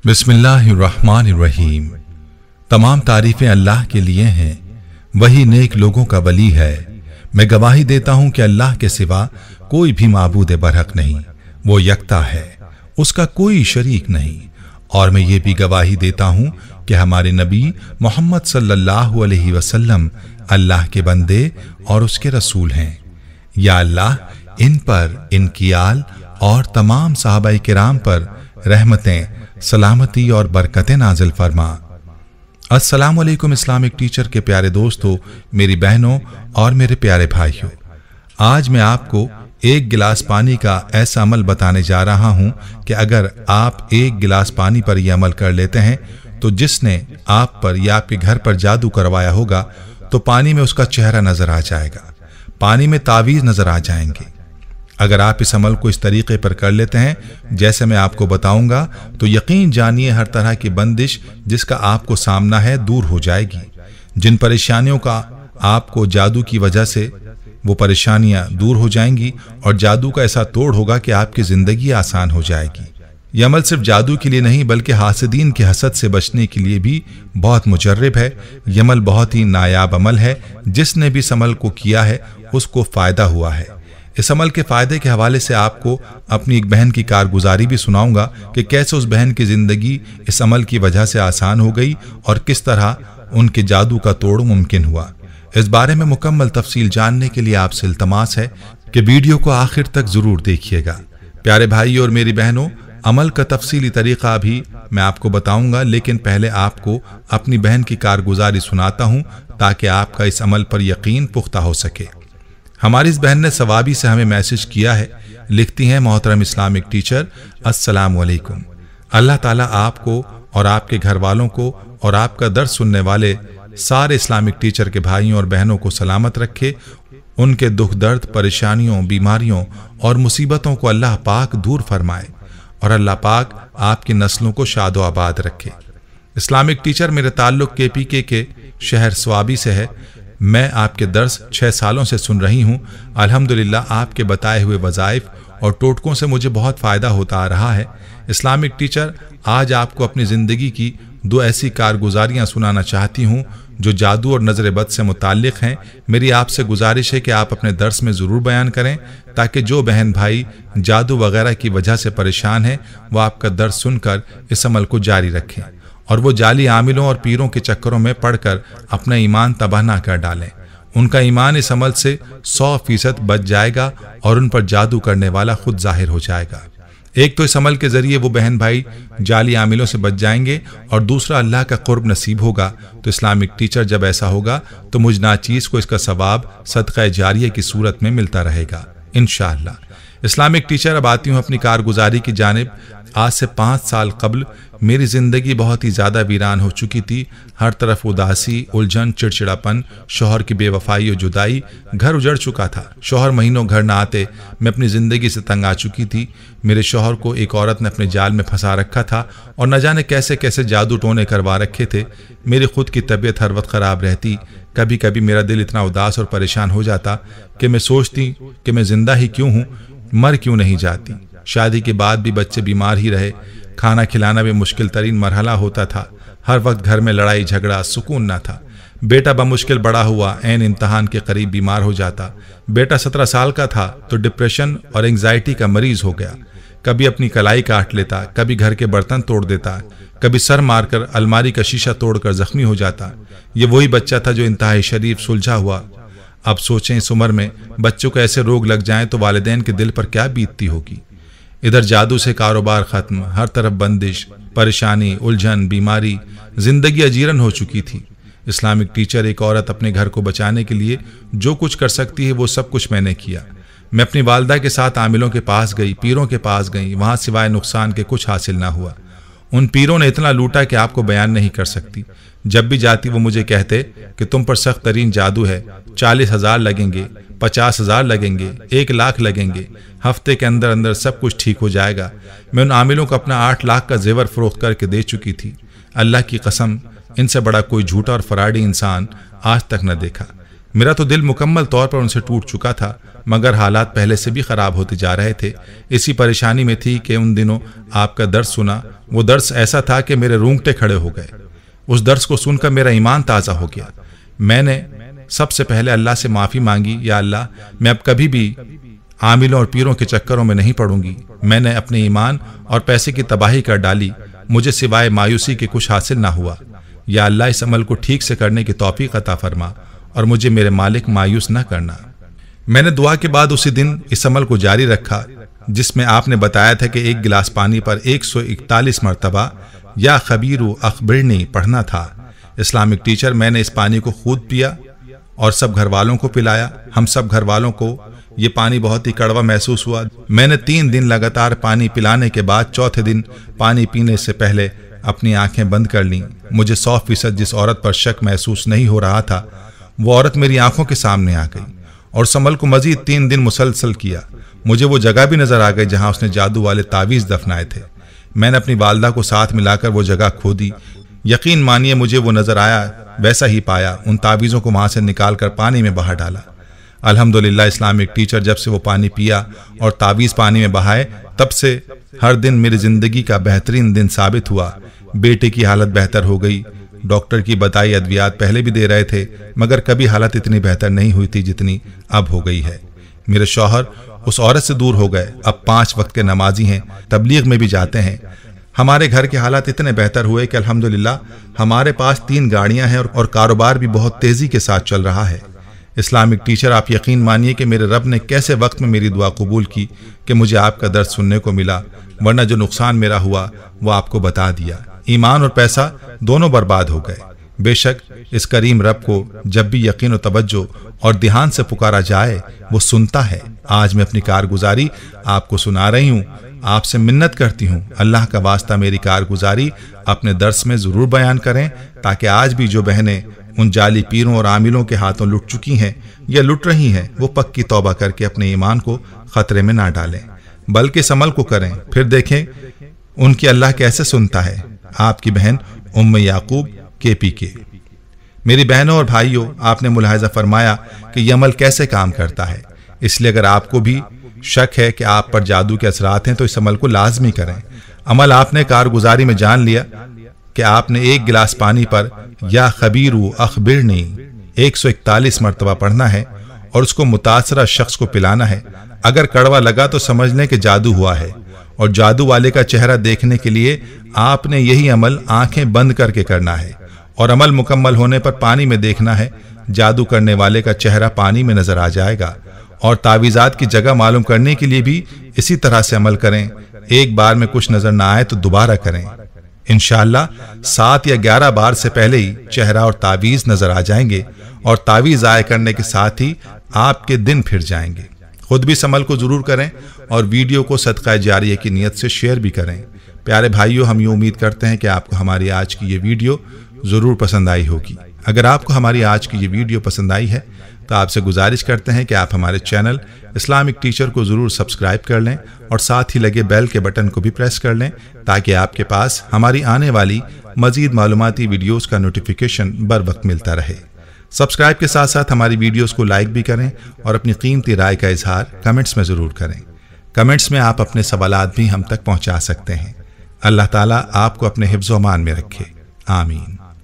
बिस्मिल्लाहिर्रहमानिर्रहीम। तमाम तारीफें अल्लाह के लिए हैं, वही नेक लोगों का वली है। मैं गवाही देता हूं कि अल्लाह के सिवा कोई भी माबूद बरहक नहीं, वो यकता है, उसका कोई शरीक नहीं। और मैं ये भी गवाही देता हूं कि हमारे नबी मोहम्मद सल्लल्लाहु अलैहि वसल्लम अल्लाह के बंदे और उसके रसूल हैं। या अल्लाह इन पर, इनकी आल और तमाम सहाबाए किराम पर रहमतें, सलामती और बरकतें नाजिल फरमा। अस्सलामु अलैकुम इस्लामिक टीचर के प्यारे दोस्तों, मेरी बहनों और मेरे प्यारे भाइयों, आज मैं आपको एक गिलास पानी का ऐसा अमल बताने जा रहा हूं कि अगर आप एक गिलास पानी पर यह अमल कर लेते हैं तो जिसने आप पर या आपके घर पर जादू करवाया होगा तो पानी में उसका चेहरा नजर आ जाएगा, पानी में तावीज नजर आ जाएंगे। अगर आप इस अमल को इस तरीके पर कर लेते हैं जैसे मैं आपको बताऊंगा तो यकीन जानिए हर तरह की बंदिश जिसका आपको सामना है दूर हो जाएगी। जिन परेशानियों का आपको जादू की वजह से वो परेशानियां दूर हो जाएंगी और जादू का ऐसा तोड़ होगा कि आपकी जिंदगी आसान हो जाएगी। यह अमल सिर्फ जादू के लिए नहीं बल्कि हासिदीन के हसद से बचने के लिए भी बहुत मुजर्रब है। यह अमल बहुत ही नायाब अमल है, जिसने भी इस अमल को किया है उसको फायदा हुआ है। इस अमल के फायदे के हवाले से आपको अपनी एक बहन की कारगुजारी भी सुनाऊंगा कि कैसे उस बहन की जिंदगी इस अमल की वजह से आसान हो गई और किस तरह उनके जादू का तोड़ मुमकिन हुआ। इस बारे में मुकम्मल तफसील जानने के लिए आपसे इल्तमास है कि वीडियो को आखिर तक जरूर देखिएगा। प्यारे भाई और मेरी बहनों, अमल का तफसीली तरीका भी मैं आपको बताऊंगा, लेकिन पहले आपको अपनी बहन की कारगुजारी सुनाता हूं ताकि आपका इस अमल पर यकीन पुख्ता हो सके। हमारी इस बहन ने सवाबी से हमें मैसेज किया है, लिखती हैं, मोहतरम इस्लामिक टीचर, अस्सलामु अलैकुम। अल्लाह ताला आपको और आपके घर वालों को और आपका दर्स सुनने वाले सारे इस्लामिक टीचर के भाइयों और बहनों को सलामत रखे। उनके दुख दर्द, परेशानियों, बीमारियों और मुसीबतों को अल्लाह पाक दूर फरमाए और अल्लाह पाक आपकी नस्लों को शादो आबाद रखे। इस्लामिक टीचर, मेरे ताल्लुक KPK के शहर स्वाबी से है। मैं आपके दर्स 6 सालों से सुन रही हूँ। अल्हम्दुलिल्लाह आपके बताए हुए वज़ाइफ और टोटकों से मुझे बहुत फ़ायदा होता आ रहा है। इस्लामिक टीचर, आज आपको अपनी ज़िंदगी की 2 ऐसी कारगुजारियाँ सुनाना चाहती हूँ जो जादू और नज़र बद से मुताल्लिक़ हैं। मेरी आपसे गुजारिश है कि आप अपने दर्स में ज़रूर बयान करें ताकि जो बहन भाई जादू वगैरह की वजह से परेशान हैं वह आपका दर्स सुनकर इस अमल को जारी रखें और वो जाली आमिलों और पीरों के चक्करों में पड़कर अपना ईमान तबाह ना कर डालें। उनका ईमान इस अमल से 100% बच जाएगा और उन पर जादू करने वाला खुद जाहिर हो जाएगा। एक तो इस अमल के जरिए वो बहन भाई जाली आमिलों से बच जाएंगे और दूसरा अल्लाह का कुर्ब नसीब होगा। तो इस्लामिक टीचर, जब ऐसा होगा तो मुझ नाचीज को इसका सवाब सदका जारिया की सूरत में मिलता रहेगा इंशाअल्लाह। इस्लामिक टीचर, अब आती हूँ अपनी कारगुजारी की जानिब। आज से 5 साल कबल मेरी जिंदगी बहुत ही ज्यादा वीरान हो चुकी थी। हर तरफ उदासी, उलझन, चिड़चिड़ापन, शौहर की बेवफाई और जुदाई, घर उजड़ चुका था। शौहर महीनों घर न आते, मैं अपनी जिंदगी से तंग आ चुकी थी। मेरे शौहर को एक औरत ने अपने जाल में फंसा रखा था और न जाने कैसे कैसे जादू टोने करवा रखे थे। मेरी खुद की तबीयत हर वक्त खराब रहती। कभी कभी मेरा दिल इतना उदास और परेशान हो जाता कि मैं सोचती कि मैं जिंदा ही क्यों हूँ, मर क्यों नहीं जाती। शादी के बाद भी बच्चे बीमार ही रहे, खाना खिलाना भी मुश्किल तरीन मरहला होता था। हर वक्त घर में लड़ाई झगड़ा, सुकून ना था। बेटा बमुश्किल बड़ा हुआ, ऐन इम्तहान के करीब बीमार हो जाता। बेटा 17 साल का था तो डिप्रेशन और एंग्जाइटी का मरीज हो गया। कभी अपनी कलाई काट लेता, कभी घर के बर्तन तोड़ देता, कभी सर मारकर अलमारी का शीशा तोड़कर जख्मी हो जाता। ये वही बच्चा था जो इंतहाई शरीफ, सुलझा हुआ। अब सोचें, इस उम्र में बच्चों को ऐसे रोग लग जाएं तो वालिदैन के दिल पर क्या बीतती होगी। इधर जादू से कारोबार खत्म, हर तरफ बंदिश, परेशानी, उलझन, बीमारी, जिंदगी अजीरन हो चुकी थी। इस्लामिक टीचर, एक औरत अपने घर को बचाने के लिए जो कुछ कर सकती है वो सब कुछ मैंने किया। मैं अपनी वालदा के साथ आमिलों के पास गई, पीरों के पास गई, वहां सिवाय नुकसान के कुछ हासिल ना हुआ। उन पीरों ने इतना लूटा कि आपको बयान नहीं कर सकती। जब भी जाती वो मुझे कहते कि तुम पर सख्त तरीन जादू है, 40,000 लगेंगे, 50,000 लगेंगे, 1 लाख लगेंगे, हफ्ते के अंदर अंदर सब कुछ ठीक हो जाएगा। मैं उन आमिलों को अपना 8 लाख का जेवर फरोख्त करके दे चुकी थी। अल्लाह की कसम, इनसे बड़ा कोई झूठा और फराडी इंसान आज तक न देखा। मेरा तो दिल मुकम्मल तौर पर उनसे टूट चुका था, मगर हालात पहले से भी खराब होते जा रहे थे। इसी परेशानी में थी कि उन दिनों आपका दर्स सुना। वो दर्स ऐसा था कि मेरे रूंगटे खड़े हो गए। उस दर्स को सुनकर मेरा ईमान ताज़ा हो गया। मैंने सबसे पहले अल्लाह से माफ़ी मांगी, या अल्लाह, मैं अब कभी भी आमिलों और पीरों के चक्करों में नहीं पड़ूंगी। मैंने अपने ईमान और पैसे की तबाही कर डाली। मुझे सिवाय मायूसी के कुछ हासिल ना हुआ। या अल्लाह, इस अमल को ठीक से करने की तौफीक अता फरमा और मुझे मेरे मालिक मायूस न करना। मैंने दुआ के बाद उसी दिन इस अमल को जारी रखा जिसमें आपने बताया था कि एक गिलास पानी पर 141 मरतबा या खबीरू अखबिरनी पढ़ना था। इस्लामिक टीचर, मैंने इस पानी को खुद पिया और सब घर वालों को पिलाया। हम सब घर वालों को ये पानी बहुत ही कड़वा महसूस हुआ। मैंने 3 दिन लगातार पानी पिलाने के बाद चौथे दिन पानी पीने से पहले अपनी आंखें बंद कर लीं। मुझे 100% जिस औरत पर शक महसूस नहीं हो रहा था, वो औरत मेरी आंखों के सामने आ गई और उस अमल को मजीद 3 दिन मुसलसल किया। मुझे वो जगह भी नजर आ गई जहां उसने जादू वाले तावीज़ दफनाए थे। मैंने अपनी वालदा को साथ मिलाकर वो जगह खोदी। यकीन मानिए, मुझे वो नजर आया वैसा ही पाया। उन तावीज़ों को वहां से निकालकर पानी में बहा डाला। अल्हम्दुलिल्लाह, इस्लामिक टीचर, जब से वो पानी पिया और तावीज़ पानी में बहाए, तब से हर दिन मेरी जिंदगी का बेहतरीन दिन साबित हुआ। बेटे की हालत बेहतर हो गई। डॉक्टर की बताई अद्वियात पहले भी दे रहे थे, मगर कभी हालत इतनी बेहतर नहीं हुई थी जितनी अब हो गई है। मेरे शौहर उस औरत से दूर हो गए। अब 5 वक्त के नमाजी हैं, तबलीग में भी जाते हैं। हमारे घर के हालात इतने बेहतर हुए कि अल्हम्दुलिल्लाह हमारे पास 3 गाड़ियां हैं और कारोबार भी बहुत तेजी के साथ चल रहा है। इस्लामिक टीचर, आप यकीन मानिए कि मेरे रब ने कैसे वक्त में मेरी दुआ कबूल की कि मुझे आपका दर्द सुनने को मिला, वरना जो नुकसान मेरा हुआ वो आपको बता दिया। ईमान और पैसा दोनों बर्बाद हो गए। बेशक इस करीम रब को जब भी यकीन और तवज्जो और ध्यान से पुकारा जाए वो सुनता है। आज मैं अपनी कारगुजारी आपको सुना रही हूँ। आपसे मिन्नत करती हूँ, अल्लाह का वास्ता मेरी कारगुजारी अपने दर्स में जरूर बयान करें, ताकि आज भी जो बहनें उन जाली पीरों और आमिलों के हाथों लुट चुकी हैं या लुट रही हैं, वो पक्की तौबा करके अपने ईमान को खतरे में ना डालें, बल्कि इस अमल को करें। फिर देखें उनकी अल्लाह कैसे सुनता है। आपकी बहन उम्मे याकूब KPK। मेरी बहनों और भाइयों, आपने मुलाहिजा फरमाया कि यह अमल कैसे काम करता है, इसलिए अगर आपको भी शक है कि आप पर जादू के असरात हैं तो इस अमल को लाजमी करें। अमल आपने कारगुजारी में जान लिया कि आपने 1 गिलास पानी पर या खबीरू अखबिरनी 141 मरतबा पढ़ना है और उसको मुतासरा शख्स को पिलाना है। अगर कड़वा लगा तो समझ लें कि जादू हुआ है, और जादू वाले का चेहरा देखने के लिए आपने यही अमल आंखें बंद करके करना है और अमल मुकम्मल होने पर पानी में देखना है। जादू करने वाले का चेहरा पानी में नजर आ जाएगा। और तावीज़ात की जगह मालूम करने के लिए भी इसी तरह से अमल करें। एक बार में कुछ नजर ना आए तो दोबारा करें। इंशाअल्लाह 7 या 11 बार से पहले ही चेहरा और तावीज़ नजर आ जाएंगे और तावीज़ ज़ाय करने के साथ ही आपके दिन फिर जाएंगे। खुद भी इस अमल को जरूर करें और वीडियो को सदका जारिया की नीयत से शेयर भी करें। प्यारे भाइयों, हम ये उम्मीद करते हैं कि आपको हमारी आज की ये वीडियो जरूर पसंद आई होगी। अगर आपको हमारी आज की ये वीडियो पसंद आई है तो आपसे गुजारिश करते हैं कि आप हमारे चैनल इस्लामिक टीचर को जरूर सब्सक्राइब कर लें और साथ ही लगे बेल के बटन को भी प्रेस कर लें, ताकि आपके पास हमारी आने वाली मजीद मालूमाती वीडियोस का नोटिफिकेशन बर वक्त मिलता रहे। सब्सक्राइब के साथ साथ हमारी वीडियोस को लाइक भी करें और अपनी कीमती राय का इजहार कमेंट्स में जरूर करें। कमेंट्स में आप अपने सवालात भी हम तक पहुंचा सकते हैं। अल्लाह ताला आपको अपने हिफ्ज़-ओ-अमान में रखे। आमीन।